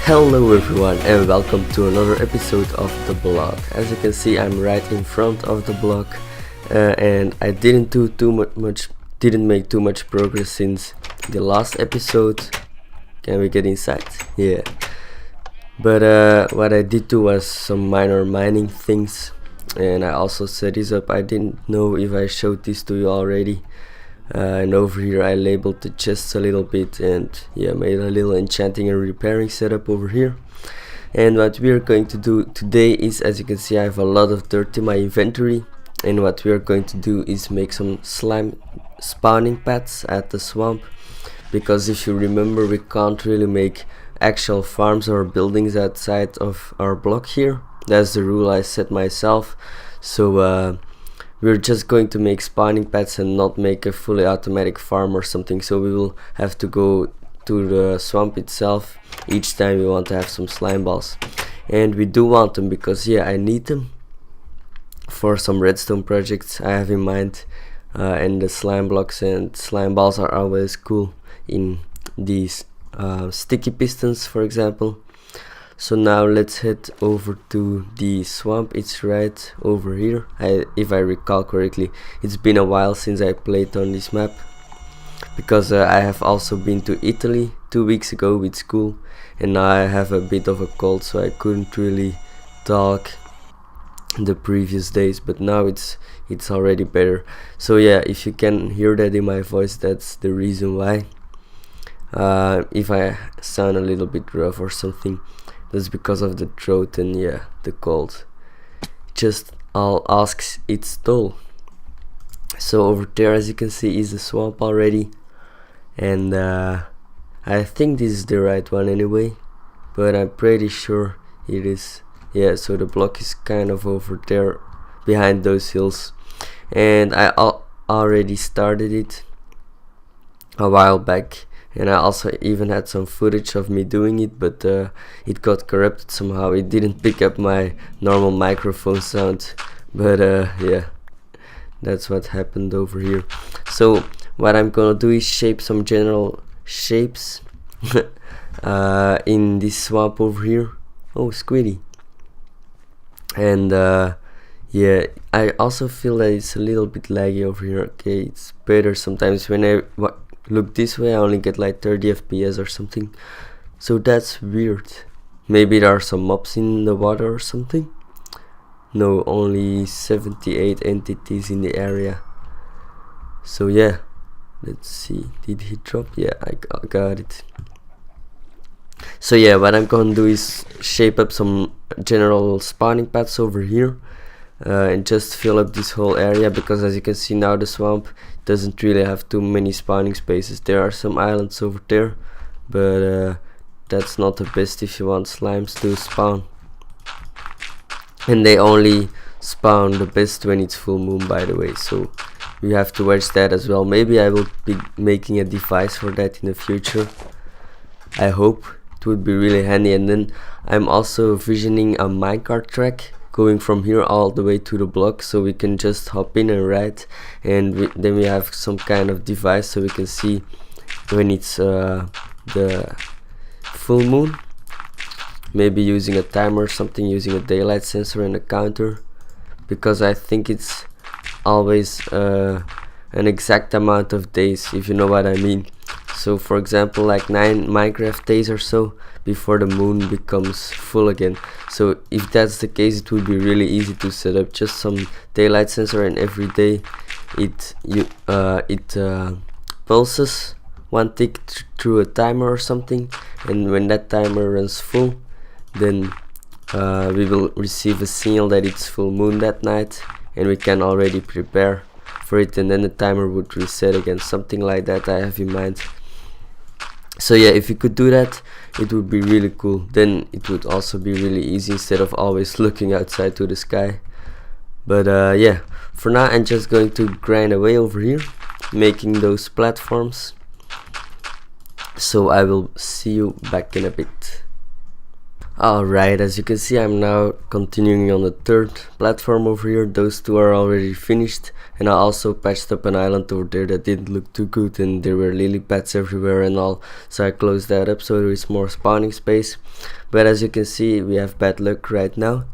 Hello everyone and welcome to another episode of the blog. As you can see, I'm right in front of the blog, and I didn't make too much progress since the last episode. Can we get inside? Yeah. But what I did do was some minor mining things, and I also set this up. I didn't know if I showed this to you already. And over here I labeled the chests a little bit and made a little enchanting and repairing setup over here. And what we are going to do today is, as you can see, I have a lot of dirt in my inventory, and what we are going to do is make some slime spawning pads at the swamp, because if you remember, we can't really make actual farms or buildings outside of our block here. That's the rule I set myself. So we're just going to make spawning pads and not make a fully automatic farm or something, so we will have to go to the swamp itself each time we want to have some slime balls. And we do want them because I need them for some redstone projects I have in mind, and the slime blocks and slime balls are always cool in these sticky pistons, for example. So now let's head over to the swamp. It's right over here. If I recall correctly, it's been a while since I played on this map, because I have also been to Italy 2 weeks ago with school, and now I have a bit of a cold, so I couldn't really talk the previous days, but now it's already better. So if you can hear that in my voice, that's the reason why. If I sound a little bit rough or something, that's because of the throat and the cold. Just all asks its toll. So over there, as you can see, is the swamp already, and I think this is the right one anyway, but I'm pretty sure it is. So the block is kind of over there behind those hills, and I already started it a while back. And I also even had some footage of me doing it, but it got corrupted somehow. It didn't pick up my normal microphone sound, but that's what happened over here. So what I'm gonna do is shape some general shapes in this swamp over here. Oh, Squiddy. And I also feel that it's a little bit laggy over here. Okay, it's better sometimes. When I look this way, I only get like 30 FPS or something, so that's weird. Maybe there are some mobs in the water or something. No, only 78 entities in the area. So let's see, did he drop? I got it. So what I'm gonna do is shape up some general spawning pads over here, and just fill up this whole area, because as you can see now, the swamp doesn't really have too many spawning spaces. There are some islands over there, but that's not the best if you want slimes to spawn, and they only spawn the best when it's full moon, by the way, so you have to watch that as well. Maybe I will be making a device for that in the future. I hope it would be really handy. And then I'm also visioning a minecart track going from here all the way to the block, so we can just hop in and ride, and then we have some kind of device so we can see when it's the full moon, maybe using a timer or something, using a daylight sensor and a counter, because I think it's always an exact amount of days, if you know what I mean. So for example, like 9 Minecraft days or so before the moon becomes full again. So if that's the case, it would be really easy to set up just some daylight sensor, and every day it pulses one tick through a timer or something, and when that timer runs full, then we will receive a signal that it's full moon that night, and we can already prepare for it, and then the timer would reset again, something like that I have in mind. So if you could do that, it would be really cool. Then it would also be really easy instead of always looking outside to the sky. But for now I'm just going to grind away over here, making those platforms. So I will see you back in a bit. Alright, as you can see, I'm now continuing on the third platform over here. Those two are already finished, and I also patched up an island over there that didn't look too good, and there were lily pads everywhere and all, so I closed that up so there is more spawning space. But as you can see, we have bad luck right now.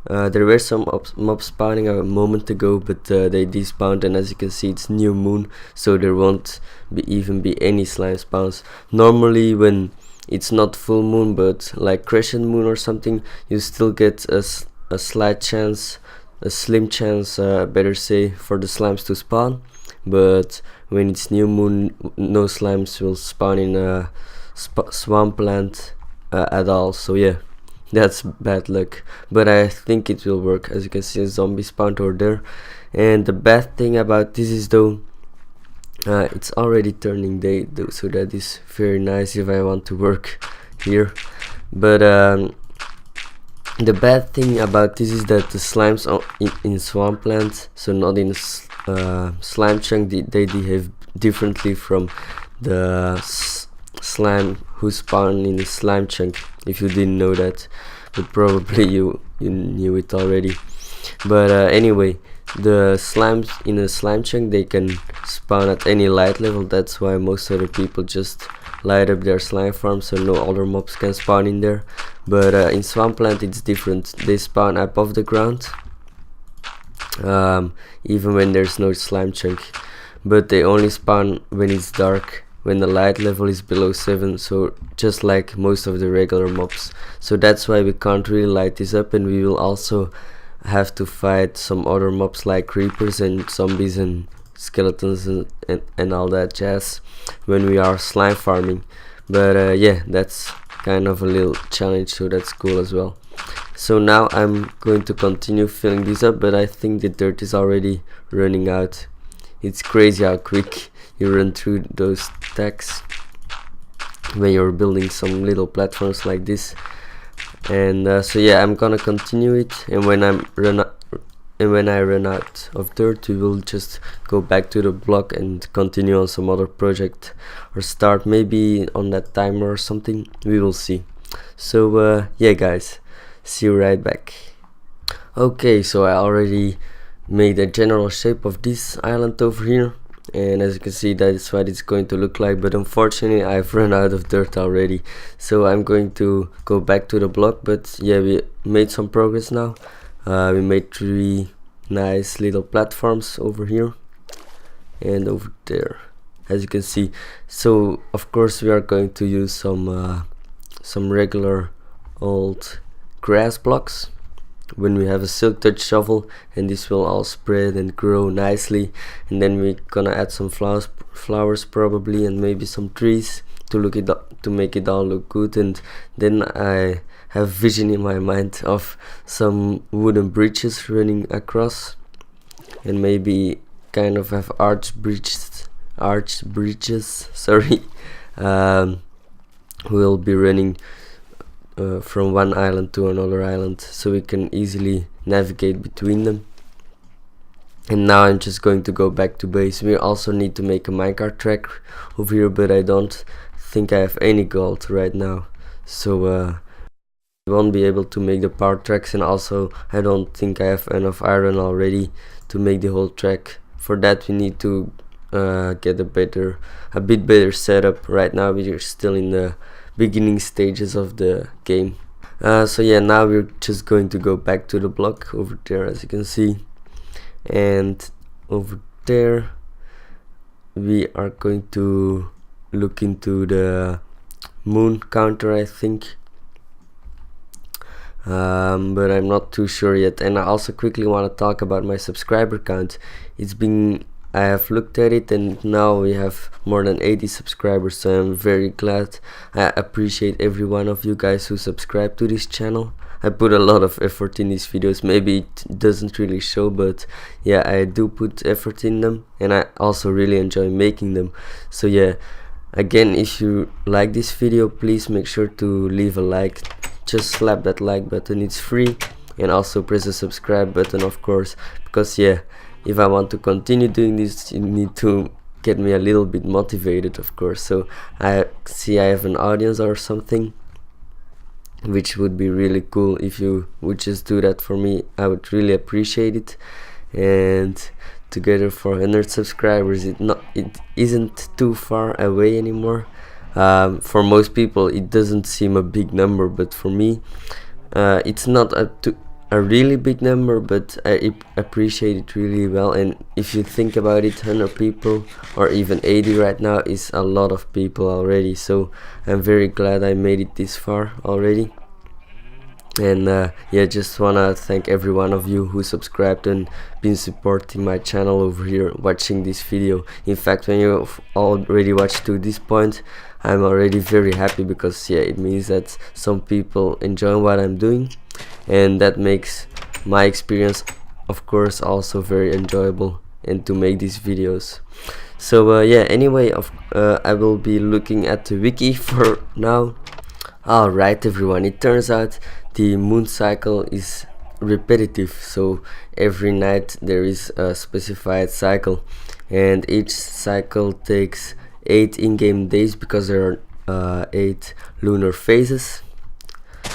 There were some mobs spawning a moment ago, but they despawned, and as you can see, it's new moon, so there won't even be any slime spawns. Normally when it's not full moon but like crescent moon or something, you still get a slight chance, a slim chance, better say, for the slimes to spawn. But when it's new moon, no slimes will spawn in a swampland at all, so yeah, that's bad luck, but I think it will work. As you can see, a zombie spawned over there, and the bad thing about this is though, it's already turning day though, so that is very nice if I want to work here. But the bad thing about this is that the slimes in swampland, so not in slime chunk, they behave differently from the slime who spawn in the slime chunk, if you didn't know that, but probably you knew it already. But anyway, the slimes in a slime chunk, they can spawn at any light level. That's why most other people just light up their slime farm so no other mobs can spawn in there. But in swampland it's different. They spawn above the ground, even when there's no slime chunk, but they only spawn when it's dark, when the light level is below 7, so just like most of the regular mobs. So that's why we can't really light this up, and we will also have to fight some other mobs like creepers and zombies and skeletons and all that jazz when we are slime farming. But yeah, that's kind of a little challenge, so that's cool as well. So now I'm going to continue filling this up, but I think the dirt is already running out. It's crazy how quick you run through those stacks when you're building some little platforms like this. And so yeah, I'm gonna continue it, and when I run out of dirt, we will just go back to the block and continue on some other project, or start maybe on that timer or something. We will see. So yeah guys, see you right back. Okay, so I already made a general shape of this island over here, and as you can see, that is what it's going to look like. But unfortunately I've run out of dirt already, so I'm going to go back to the block. But yeah, we made some progress now. We made 3 nice little platforms over here and over there, as you can see. So of course we are going to use some regular old grass blocks when we have a silk touch shovel, and this will all spread and grow nicely. And then we're gonna add some flowers probably, and maybe some trees to make it all look good. And then I have vision in my mind of some wooden bridges running across, and maybe kind of have arch bridges sorry, we'll be running from one island to another island, so we can easily navigate between them. And now I'm just going to go back to base. We also need to make a minecart track over here, but I don't think I have any gold right now, so we won't be able to make the power tracks. And also I don't think I have enough iron already to make the whole track. For that we need to get a bit better setup. Right now we are still in the beginning stages of the game. So yeah, now we're just going to go back to the block over there, as you can see, and over there we are going to look into the moon counter, I think, but I'm not too sure yet. And I also quickly want to talk about my subscriber count. I have looked at it, and now we have more than 80 subscribers, so I'm very glad. I appreciate every one of you guys who subscribe to this channel. I put a lot of effort in these videos. Maybe it doesn't really show, but yeah, I do put effort in them, and I also really enjoy making them. So yeah, again, if you like this video, please make sure to leave a like. Just slap that like button, it's free, and also press the subscribe button, of course, because yeah, if I want to continue doing this, you need to get me a little bit motivated, of course. So I see I have an audience or something, which would be really cool. If you would just do that for me, I would really appreciate it. And together 400 subscribers, it isn't too far away anymore. For most people it doesn't seem a big number, but for me it's not a really big number, but I appreciate it really well. And if you think about it, 100 people or even 80 right now is a lot of people already, so I'm very glad I made it this far already. And yeah, just wanna thank every one of you who subscribed and been supporting my channel over here, watching this video. In fact, when you've already watched to this point, I'm already very happy, because yeah, it means that some people enjoy what I'm doing, and that makes my experience, of course, also very enjoyable and to make these videos. So yeah, anyway, I will be looking at the wiki for now. Alright everyone, it turns out the moon cycle is repetitive, so every night there is a specified cycle, and each cycle takes 8 in-game days, because there are 8 lunar phases.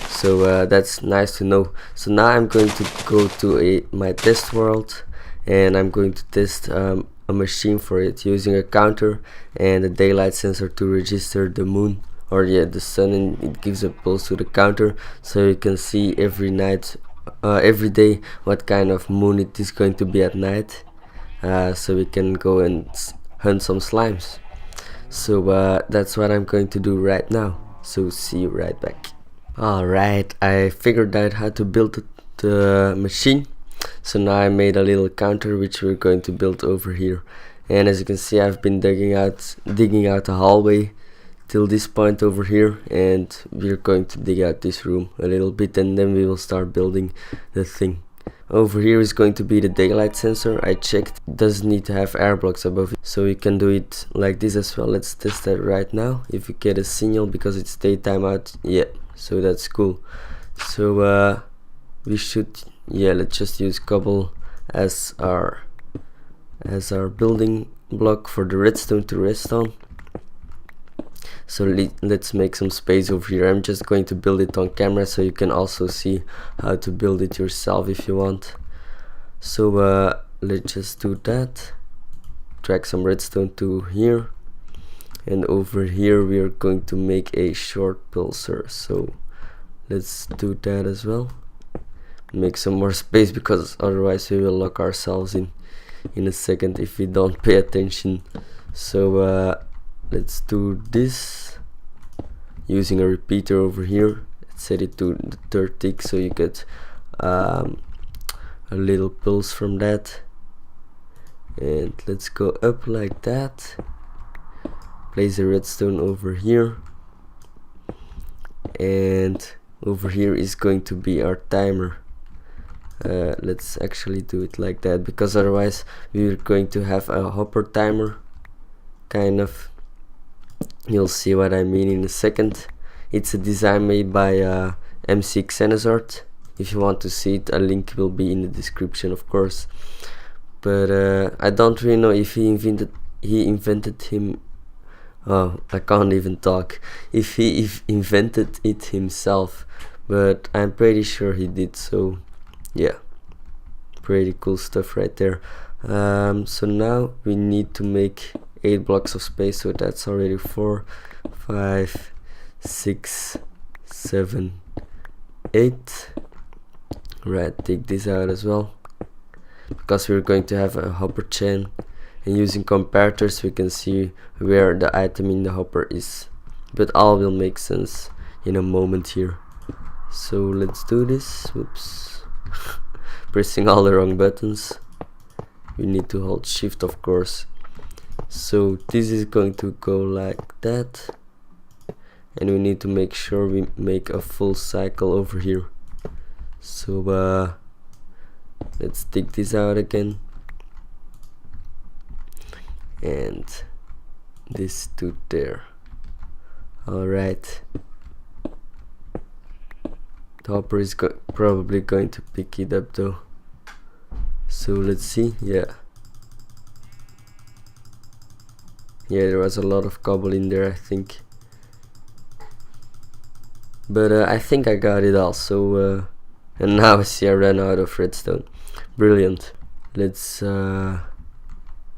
So that's nice to know. So now I'm going to go to my test world, and I'm going to test a machine for it using a counter and a daylight sensor to register the moon, or yeah, the sun, and it gives a pulse to the counter, so you can see every night, every day, what kind of moon it is going to be at night, so we can go and hunt some slimes. So that's what I'm going to do right now, so see you right back. Alright, I figured out how to build the machine, so now I made a little counter which we're going to build over here. And as you can see, I've been digging out a hallway till this point over here, and we're going to dig out this room a little bit, and then we will start building the thing. Over here is going to be the daylight sensor. I checked, it doesn't need to have air blocks above it, so you can do it like this as well. Let's test that right now, if we get a signal, because it's daytime out. Yeah, so that's cool. So we should, yeah, let's just use cobble as our building block for the redstone to rest on. So let's make some space over here. I'm just going to build it on camera, so you can also see how to build it yourself if you want. So let's just do that. Drag some redstone to here, and over here we are going to make a short pulsar, so let's do that as well. Make some more space, because otherwise we will lock ourselves in a second if we don't pay attention. So let's do this using a repeater over here. Let's set it to the third tick, so you get a little pulse from that. And let's go up like that. Place the redstone over here, and over here is going to be our timer. Let's actually do it like that, because otherwise we're going to have a hopper timer, kind of. You'll see what I mean in a second. It's a design made by MC Xenazort. If you want to see it, a link will be in the description, of course. But I don't really know if he invented him. Oh, I can't even talk. If he invented it himself, but I'm pretty sure he did. So yeah, pretty cool stuff right there. So now we need to make 8 blocks of space, so that's already 4, 5, 6, 7, 8. Right, take this out as well, because we're going to have a hopper chain, and using comparators we can see where the item in the hopper is, but all will make sense in a moment here. So let's do this. Whoops. Pressing all the wrong buttons. We need to hold shift, of course. So this is going to go like that, and we need to make sure we make a full cycle over here. So let's take this out again, and this to there. Alright, the hopper is probably going to pick it up though, so let's see. Yeah, there was a lot of cobble in there, I think. but I think I got it all. So and now I see I ran out of redstone. Brilliant. Let's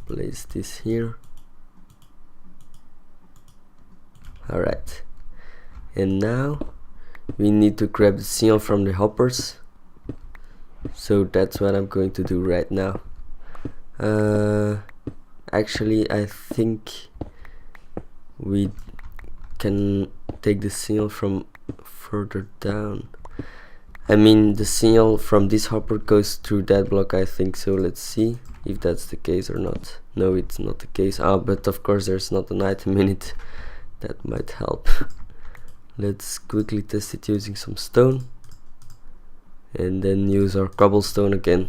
place this here. Alright, and now we need to grab the signal from the hoppers, so that's what I'm going to do right now. Actually, I think we can take the signal from further down. I mean, the signal from this hopper goes through that block, I think. So let's see if that's the case or not. No, it's not the case. But of course there's not an item in it. That might help. Let's quickly test it using some stone, and then use our cobblestone again.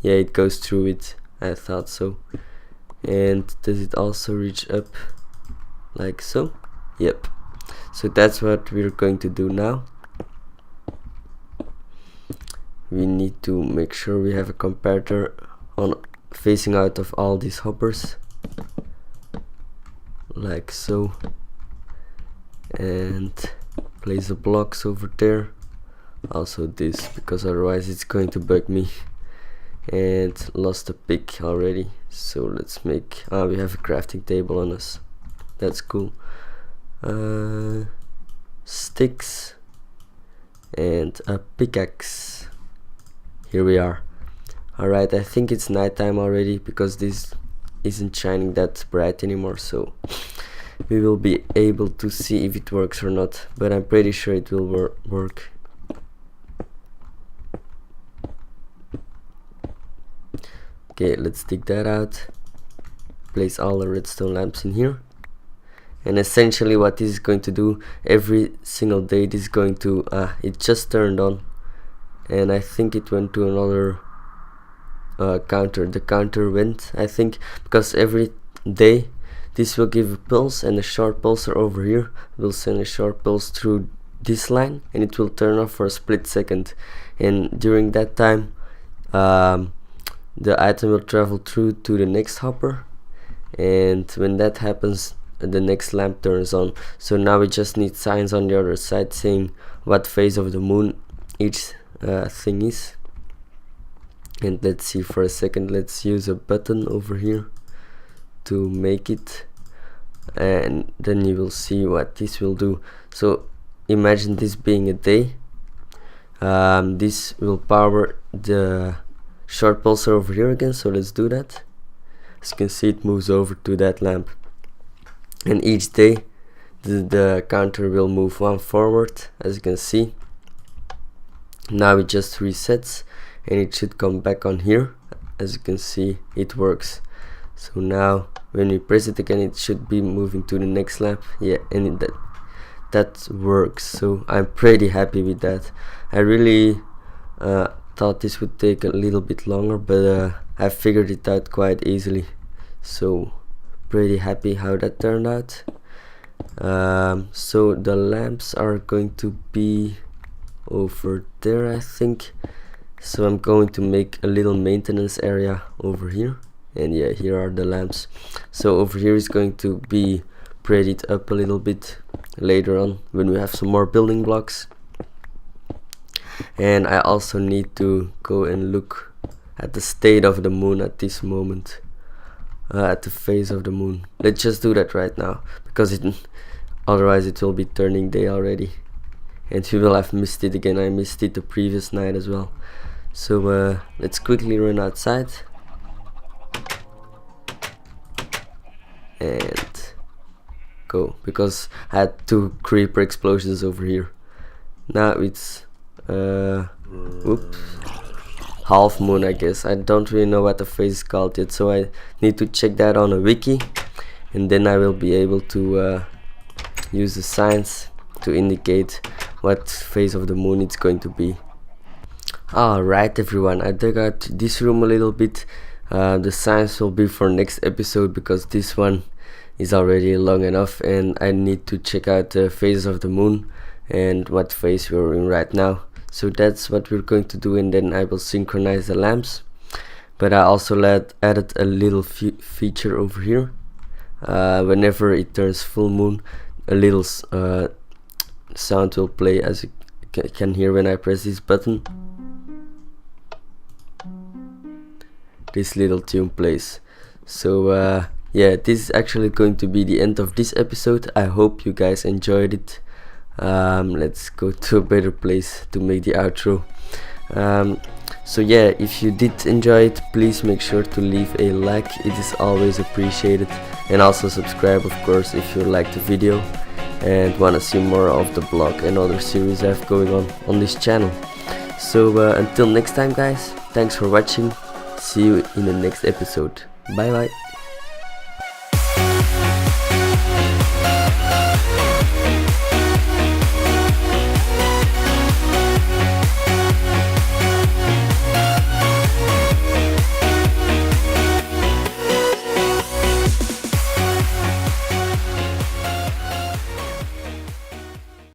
Yeah, it goes through it. I thought so. And does it also reach up like so? Yep. So that's what we're going to do now. We need to make sure we have a comparator on facing out of all these hoppers, like so, and place the blocks over there. Also this, because otherwise it's going to bug me. And lost a pick already, so let's make we have a crafting table on us. That's cool. Sticks and a pickaxe. Here we are. Alright, I think it's nighttime already because this isn't shining that bright anymore, so we will be able to see if it works or not, but I'm pretty sure it will work. Okay, let's dig that out. Place all the redstone lamps in here. And essentially what this is going to do, every single day this is going to it just turned on, and I think it went to another counter. The counter went, I think, because every day this will give a pulse, and a short pulsar over here will send a short pulse through this line, and it will turn off for a split second, and during that time the item will travel through to the next hopper, and when that happens the next lamp turns on. So now we just need signs on the other side saying what phase of the moon each thing is. And let's see for a second, let's use a button over here to make it, and then you will see what this will do. So imagine this being a day. This will power the short pulsar over here again, so let's do that. As you can see, it moves over to that lamp, and each day the counter will move one forward, as you can see. Now it just resets and it should come back on here. As you can see, it works. So now when we press it again, it should be moving to the next lamp. Yeah, and that works. So I'm pretty happy with that. I really thought this would take a little bit longer, but I figured it out quite easily. So pretty happy how that turned out. So the lamps are going to be over there, I think. So I'm going to make a little maintenance area over here, and yeah, here are the lamps. So over here is going to be prettied up a little bit later on when we have some more building blocks. And I also need to go and look at the state of the moon at this moment, at the phase of the moon. Let's just do that right now, because otherwise it will be turning day already, and we will have missed it again. I missed it the previous night as well. So let's quickly run outside and go, because I had 2 creeper explosions over here. Now it's oops, half moon, I guess. I don't really know what the phase is called yet, so I need to check that on a wiki, and then I will be able to use the signs to indicate what phase of the moon it's going to be. Alright everyone, I dug out this room a little bit. The signs will be for next episode, because this one is already long enough, and I need to check out the phases of the moon and what phase we're in right now. So that's what we're going to do, and then I will synchronize the lamps. But I also added a little feature over here. Whenever it turns full moon, a little sound will play, as you can hear when I press this button. This little tune plays. So yeah, this is actually going to be the end of this episode. I hope you guys enjoyed it. Let's go to a better place to make the outro. So yeah, if you did enjoy it, please make sure to leave a like, it is always appreciated, and also subscribe, of course, if you liked the video and want to see more of the blog and other series I have going on this channel. So until next time guys, thanks for watching, see you in the next episode, bye bye.